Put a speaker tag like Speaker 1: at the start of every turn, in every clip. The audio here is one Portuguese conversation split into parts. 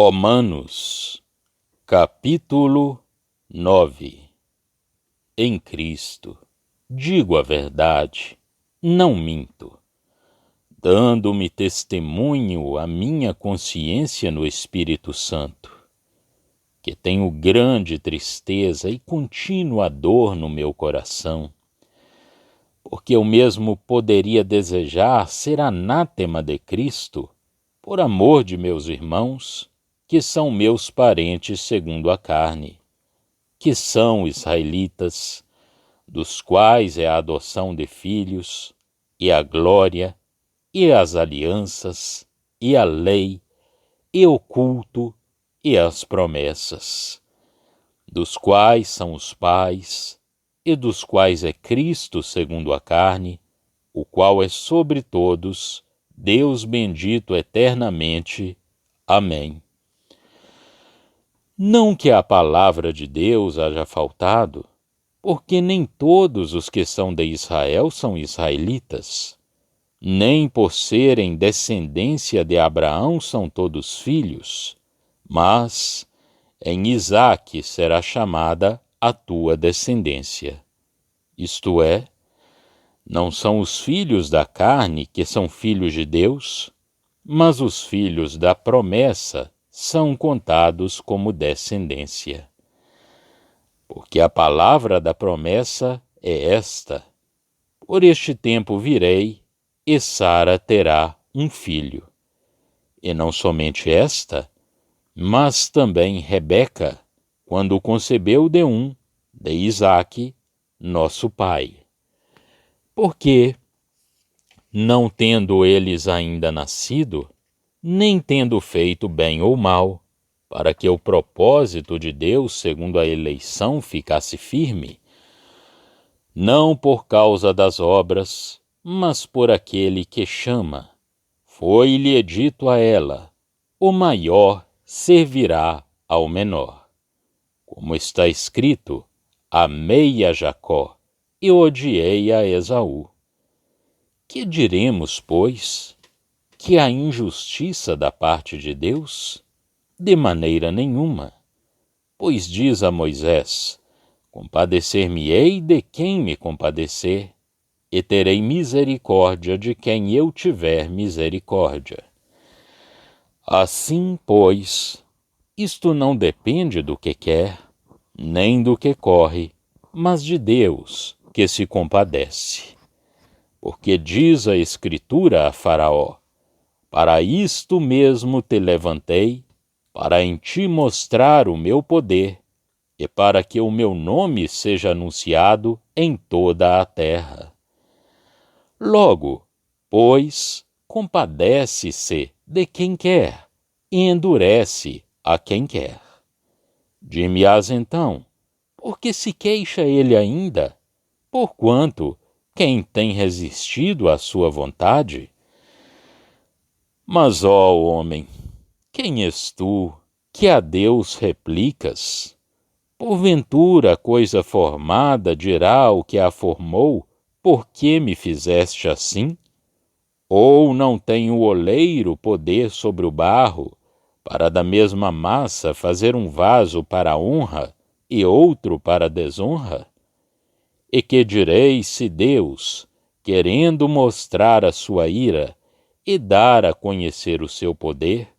Speaker 1: Romanos, capítulo 9. Em Cristo, digo a verdade, não minto, dando-me testemunho a minha consciência no Espírito Santo, que tenho grande tristeza e contínua dor no meu coração, porque eu mesmo poderia desejar ser anátema de Cristo, por amor de meus irmãos, que são meus parentes segundo a carne, que são israelitas, dos quais é a adoção de filhos, e a glória, e as alianças, e a lei, e o culto, e as promessas, dos quais são os pais, e dos quais é Cristo segundo a carne, o qual é sobre todos, Deus bendito eternamente. Amém. Não que a palavra de Deus haja faltado, porque nem todos os que são de Israel são israelitas, nem por serem descendência de Abraão são todos filhos, mas em Isaque será chamada a tua descendência. Isto é, não são os filhos da carne que são filhos de Deus, mas os filhos da promessa são contados como descendência. Porque a palavra da promessa é esta: por este tempo virei, e Sara terá um filho. E não somente esta, mas também Rebeca, quando concebeu de Isaque, nosso pai. Porque, não tendo eles ainda nascido, nem tendo feito bem ou mal, para que o propósito de Deus segundo a eleição ficasse firme, não por causa das obras, mas por aquele que chama, foi-lhe dito a ela: o maior servirá ao menor. Como está escrito: amei a Jacó e odiei a Esaú. Que diremos, pois? Que há injustiça da parte de Deus? De maneira nenhuma. Pois diz a Moisés: compadecer-me-ei de quem me compadecer, e terei misericórdia de quem eu tiver misericórdia. Assim, pois, isto não depende do que quer, nem do que corre, mas de Deus, que se compadece. Porque diz a Escritura a Faraó: para isto mesmo te levantei, para em ti mostrar o meu poder, e para que o meu nome seja anunciado em toda a terra. Logo, pois, compadece-se de quem quer, e endurece a quem quer. Dir-me-ás então: por que se queixa ele ainda? Porquanto, quem tem resistido à sua vontade? Mas, ó homem, quem és tu, que a Deus replicas? Porventura a coisa formada dirá ao que a formou: por que me fizeste assim? Ou não tem o oleiro poder sobre o barro, para da mesma massa fazer um vaso para a honra e outro para a desonra? E que direi se Deus, querendo mostrar a sua ira e dar a conhecer o seu poder,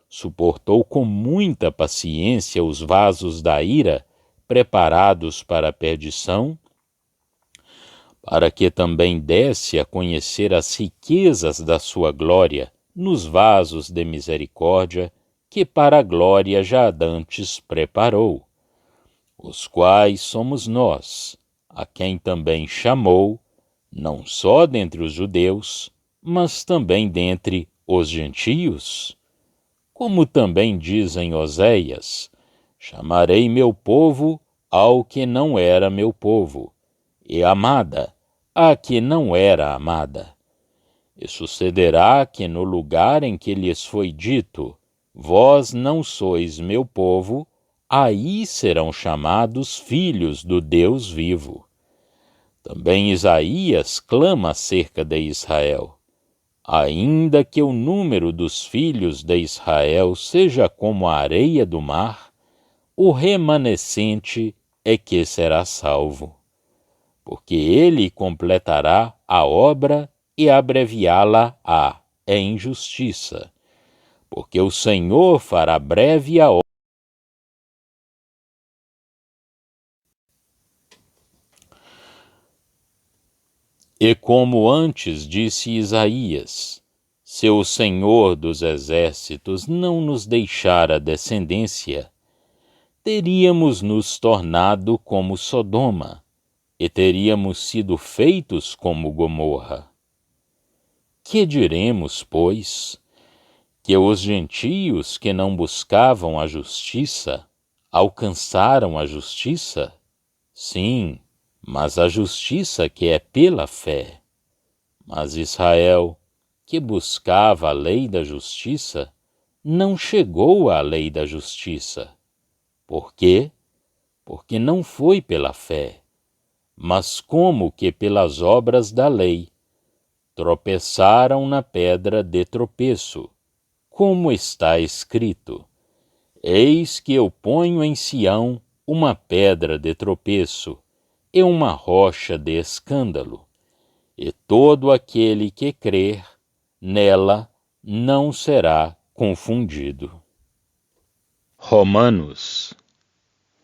Speaker 1: suportou com muita paciência os vasos da ira preparados para a perdição, para que também desse a conhecer as riquezas da sua glória nos vasos de misericórdia que para a glória já dantes preparou, os quais somos nós, a quem também chamou, não só dentre os judeus, mas também dentre os gentios? Como também diz em Oséias: chamarei meu povo ao que não era meu povo, e amada a que não era amada. E sucederá que no lugar em que lhes foi dito: vós não sois meu povo, aí serão chamados filhos do Deus vivo. Também Isaías clama acerca de Israel: Ainda que o número dos filhos de Israel seja como a areia do mar, o remanescente é que será salvo, porque ele completará a obra e abreviá-la-á em justiça, porque o Senhor fará breve a obra. E como antes disse Isaías, se o Senhor dos Exércitos não nos deixara descendência, teríamos nos tornado como Sodoma, e teríamos sido feitos como Gomorra. Que diremos, pois? Que os gentios que não buscavam a justiça alcançaram a justiça? Sim, mas a justiça que é pela fé. Mas Israel, que buscava a lei da justiça, não chegou à lei da justiça. Por quê? Porque não foi pela fé, mas como que pelas obras da lei. Tropeçaram na pedra de tropeço, como está escrito: Eis que eu ponho em Sião uma pedra de tropeço e uma rocha de escândalo, e todo aquele que crer nela não será confundido. Romanos,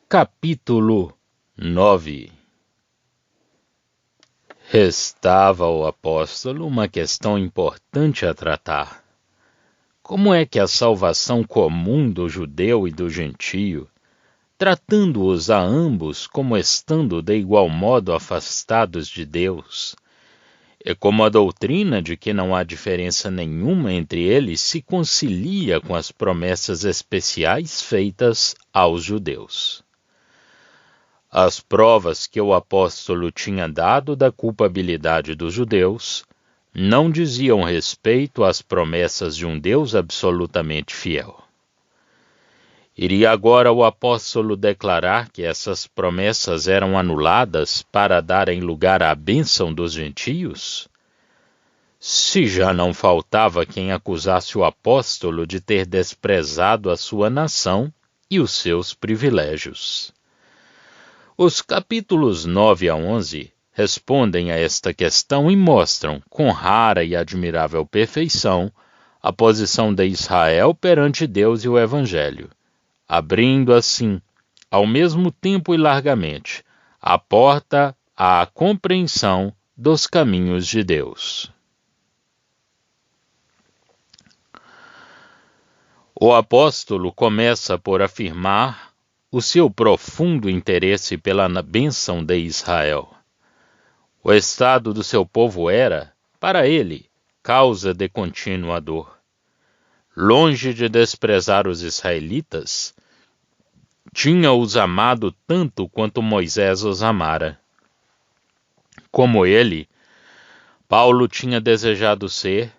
Speaker 1: capítulo 9. Restava ao apóstolo uma questão importante a tratar. Como é que a salvação comum do judeu e do gentio, tratando-os a ambos como estando de igual modo afastados de Deus, e como a doutrina de que não há diferença nenhuma entre eles se concilia com as promessas especiais feitas aos judeus? As provas que o apóstolo tinha dado da culpabilidade dos judeus não diziam respeito às promessas de um Deus absolutamente fiel. Iria agora o apóstolo declarar que essas promessas eram anuladas para darem lugar à bênção dos gentios? Se já não faltava quem acusasse o apóstolo de ter desprezado a sua nação e os seus privilégios. Os capítulos 9 a 11 respondem a esta questão e mostram, com rara e admirável perfeição, a posição de Israel perante Deus e o Evangelho, abrindo assim, ao mesmo tempo e largamente, a porta à compreensão dos caminhos de Deus. O apóstolo começa por afirmar o seu profundo interesse pela bênção de Israel. O estado do seu povo era, para ele, causa de contínua dor. Longe de desprezar os israelitas, tinha-os amado tanto quanto Moisés os amara. Como ele, Paulo tinha desejado ser,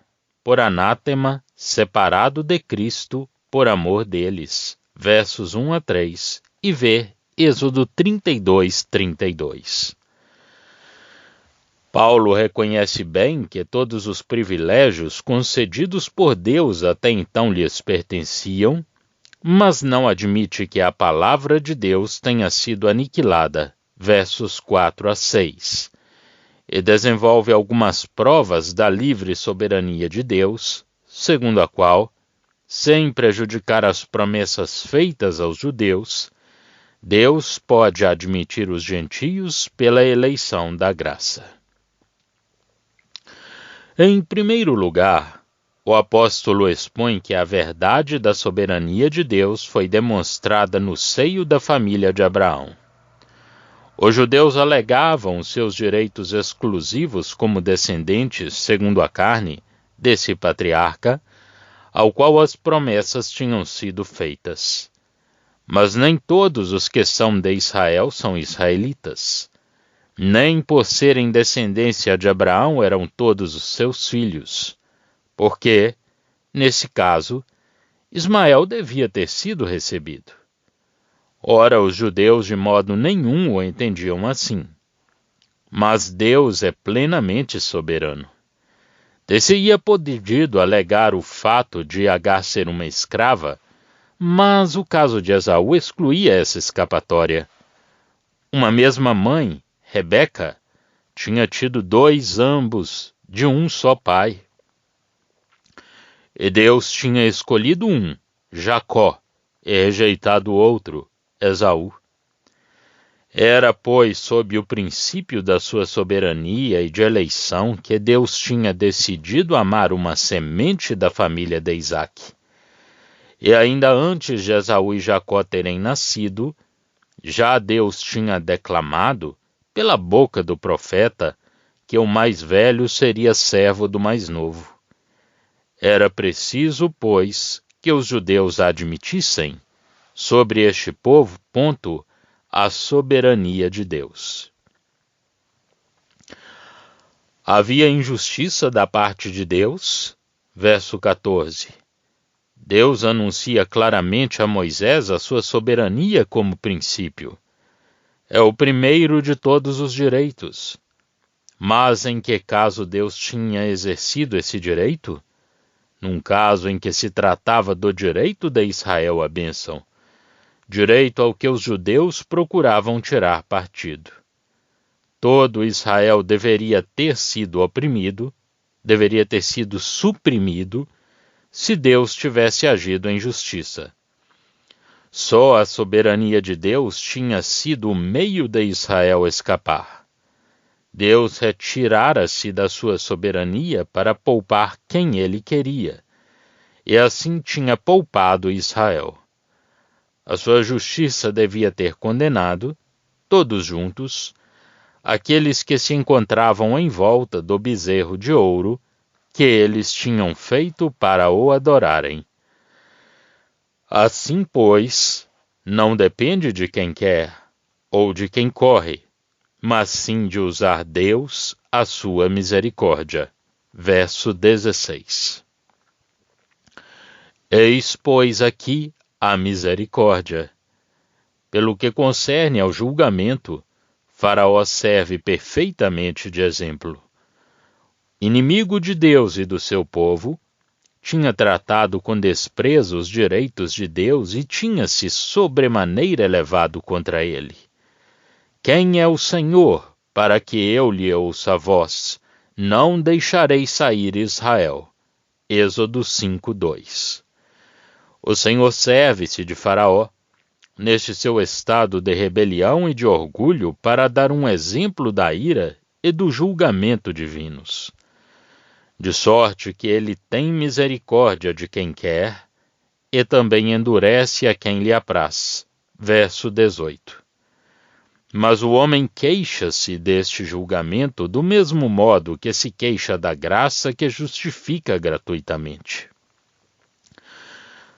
Speaker 1: por anátema, separado de Cristo por amor deles. Versos 1 a 3, e ver Êxodo 32, 32. Paulo reconhece bem que todos os privilégios concedidos por Deus até então lhes pertenciam, mas não admite que a palavra de Deus tenha sido aniquilada. Versos 4 a 6. E desenvolve algumas provas da livre soberania de Deus, segundo a qual, sem prejudicar as promessas feitas aos judeus, Deus pode admitir os gentios pela eleição da graça. Em primeiro lugar, o apóstolo expõe que a verdade da soberania de Deus foi demonstrada no seio da família de Abraão. Os judeus alegavam seus direitos exclusivos como descendentes, segundo a carne, desse patriarca, ao qual as promessas tinham sido feitas. Mas nem todos os que são de Israel são israelitas. Nem por serem descendência de Abraão eram todos os seus filhos, porque, nesse caso, Ismael devia ter sido recebido. Ora, os judeus de modo nenhum o entendiam assim. Mas Deus é plenamente soberano. Ter-se-ia podido alegar o fato de Agar ser uma escrava, mas o caso de Esaú excluía essa escapatória. Uma mesma mãe, Rebeca, tinha tido 2 ambos de um só pai. E Deus tinha escolhido um, Jacó, e rejeitado o outro, Esaú. Era, pois, sob o princípio da sua soberania e de eleição que Deus tinha decidido amar uma semente da família de Isaque. E ainda antes de Esaú e Jacó terem nascido, já Deus tinha declamado, pela boca do profeta, que o mais velho seria servo do mais novo. Era preciso, pois, que os judeus admitissem, sobre este ponto, a soberania de Deus. Havia injustiça da parte de Deus? Verso 14. Deus anuncia claramente a Moisés a sua soberania como princípio. É o primeiro de todos os direitos. Mas em que caso Deus tinha exercido esse direito? Num caso em que se tratava do direito de Israel à bênção, direito ao que os judeus procuravam tirar partido. Todo Israel deveria ter sido oprimido, deveria ter sido suprimido, se Deus tivesse agido em justiça. Só a soberania de Deus tinha sido o meio de Israel escapar. Deus retirara-se da sua soberania para poupar quem ele queria, e assim tinha poupado Israel. A sua justiça devia ter condenado, todos juntos, aqueles que se encontravam em volta do bezerro de ouro que eles tinham feito para o adorarem. Assim, pois, não depende de quem quer ou de quem corre, mas sim de usar Deus a sua misericórdia. Verso 16. Eis, pois, aqui a misericórdia. Pelo que concerne ao julgamento, Faraó serve perfeitamente de exemplo. Inimigo de Deus e do seu povo, tinha tratado com desprezo os direitos de Deus e tinha-se sobremaneira elevado contra ele. Quem é o Senhor, para que eu lhe ouça a voz? Não deixarei sair Israel. Êxodo 5:2. O Senhor serve-se de Faraó, neste seu estado de rebelião e de orgulho, para dar um exemplo da ira e do julgamento divinos. De sorte que ele tem misericórdia de quem quer, e também endurece a quem lhe apraz. Verso 18. Mas o homem queixa-se deste julgamento do mesmo modo que se queixa da graça que justifica gratuitamente.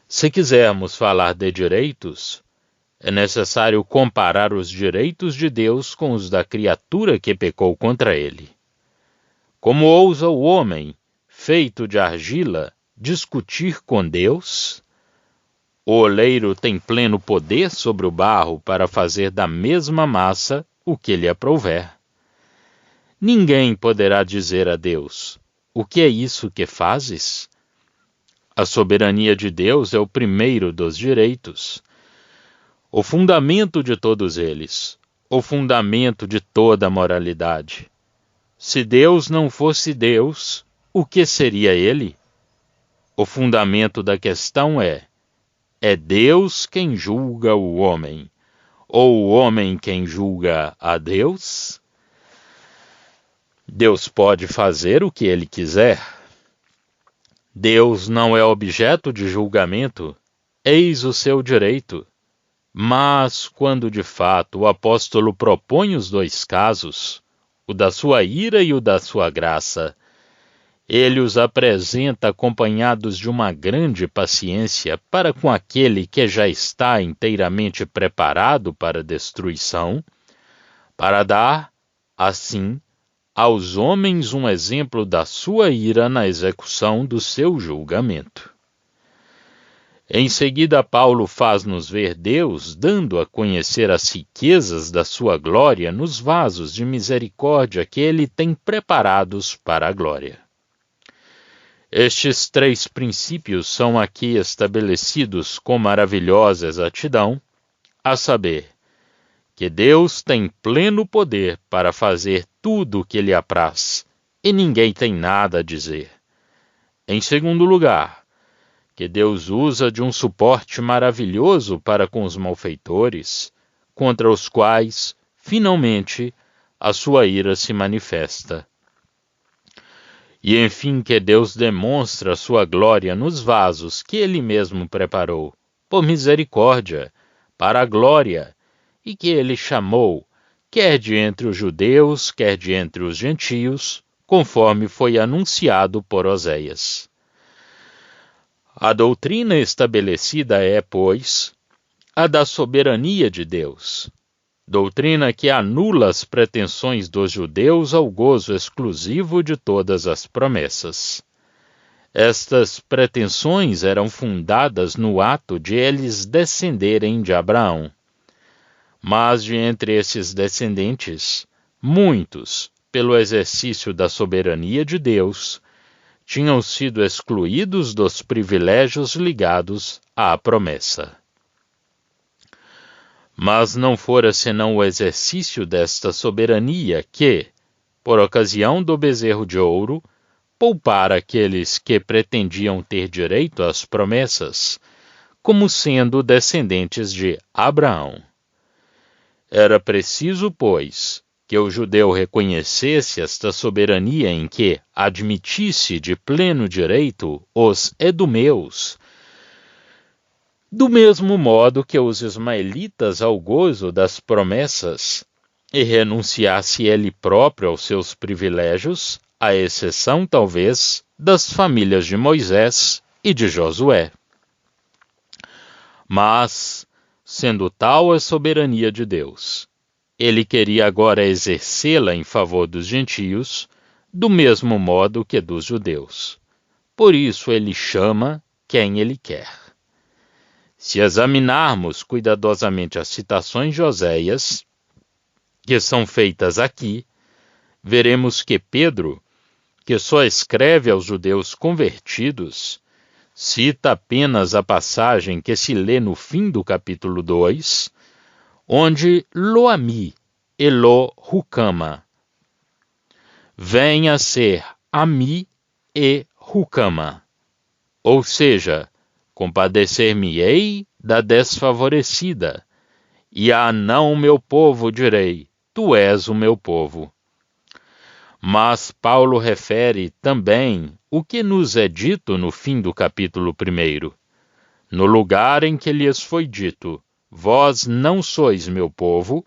Speaker 1: Se quisermos falar de direitos, é necessário comparar os direitos de Deus com os da criatura que pecou contra ele. Como ousa o homem, feito de argila, discutir com Deus? O oleiro tem pleno poder sobre o barro para fazer da mesma massa o que lhe aprouver. Ninguém poderá dizer a Deus: o que é isso que fazes? A soberania de Deus é o primeiro dos direitos, o fundamento de todos eles, o fundamento de toda a moralidade. Se Deus não fosse Deus, o que seria ele? O fundamento da questão é Deus quem julga o homem, ou o homem quem julga a Deus? Deus pode fazer o que ele quiser. Deus não é objeto de julgamento, eis o seu direito. Mas, quando de fato o apóstolo propõe os 2 casos, o da sua ira e o da sua graça, ele os apresenta acompanhados de uma grande paciência para com aquele que já está inteiramente preparado para a destruição, para dar, assim, aos homens um exemplo da sua ira na execução do seu julgamento. Em seguida, Paulo faz-nos ver Deus dando a conhecer as riquezas da sua glória nos vasos de misericórdia que ele tem preparados para a glória. Estes 3 princípios são aqui estabelecidos com maravilhosa exatidão, a saber, que Deus tem pleno poder para fazer tudo o que lhe apraz, e ninguém tem nada a dizer. Em segundo lugar, que Deus usa de um suporte maravilhoso para com os malfeitores, contra os quais, finalmente, a sua ira se manifesta. E, enfim, que Deus demonstra sua glória nos vasos que Ele mesmo preparou, por misericórdia, para a glória, e que Ele chamou, quer de entre os judeus, quer de entre os gentios, conforme foi anunciado por Oséias. A doutrina estabelecida é, pois, a da soberania de Deus, doutrina que anula as pretensões dos judeus ao gozo exclusivo de todas as promessas. Estas pretensões eram fundadas no ato de eles descenderem de Abraão. Mas de entre esses descendentes, muitos, pelo exercício da soberania de Deus, tinham sido excluídos dos privilégios ligados à promessa. Mas não fora senão o exercício desta soberania que, por ocasião do bezerro de ouro, poupara aqueles que pretendiam ter direito às promessas, como sendo descendentes de Abraão. Era preciso, pois, que o judeu reconhecesse esta soberania em que admitisse de pleno direito os edomeus, do mesmo modo que os ismaelitas ao gozo das promessas, e renunciasse ele próprio aos seus privilégios, à exceção, talvez, das famílias de Moisés e de Josué. Mas, sendo tal a soberania de Deus, ele queria agora exercê-la em favor dos gentios, do mesmo modo que dos judeus. Por isso ele chama quem ele quer. Se examinarmos cuidadosamente as citações de Oséias, que são feitas aqui, veremos que Pedro, que só escreve aos judeus convertidos, cita apenas a passagem que se lê no fim do capítulo 2, onde Lo-ami e Lo-rucama vem a ser Ami e Rucama, ou seja, compadecer-me-ei da desfavorecida, e a não meu povo direi, tu és o meu povo. Mas Paulo refere também o que nos é dito no fim do capítulo 1, no lugar em que lhes foi dito, vós não sois meu povo,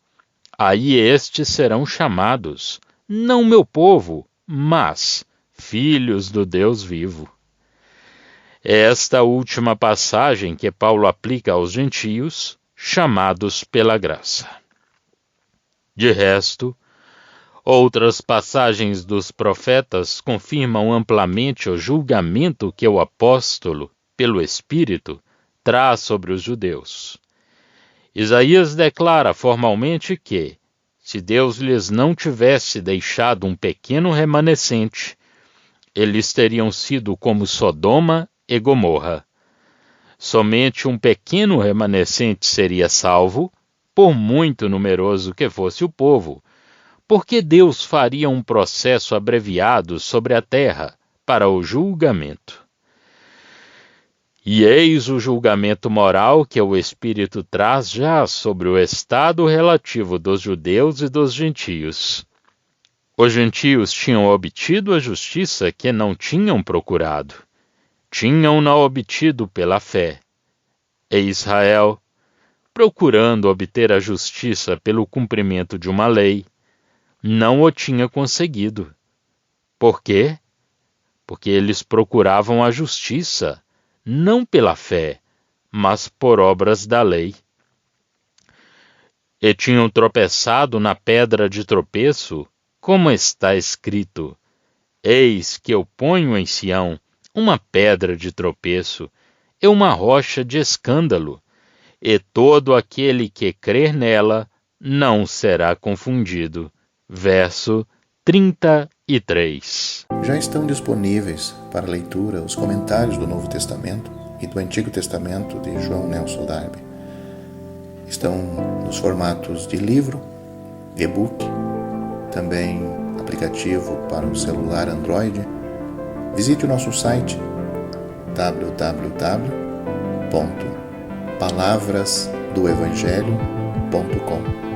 Speaker 1: aí estes serão chamados, não meu povo, mas filhos do Deus vivo. É esta última passagem que Paulo aplica aos gentios, chamados pela graça. De resto, outras passagens dos profetas confirmam amplamente o julgamento que o apóstolo, pelo Espírito, traz sobre os judeus. Isaías declara formalmente que, se Deus lhes não tivesse deixado um pequeno remanescente, eles teriam sido como Sodoma e Gomorra. Somente um pequeno remanescente seria salvo, por muito numeroso que fosse o povo, porque Deus faria um processo abreviado sobre a terra para o julgamento. E eis o julgamento moral que o Espírito traz já sobre o estado relativo dos judeus e dos gentios. Os gentios tinham obtido a justiça que não tinham procurado. Tinham-na obtido pela fé. E Israel, procurando obter a justiça pelo cumprimento de uma lei, não o tinha conseguido. Por quê? Porque eles procuravam a justiça, não pela fé, mas por obras da lei. E tinham tropeçado na pedra de tropeço, como está escrito, eis que eu ponho em Sião uma pedra de tropeço e uma rocha de escândalo, e todo aquele que crer nela não será confundido. Verso 33.
Speaker 2: Já estão disponíveis para leitura os comentários do Novo Testamento e do Antigo Testamento de João Nelson Darby. Estão nos formatos de livro, e-book, também aplicativo para o celular Android. Visite o nosso site www.palavrasdoevangelho.com.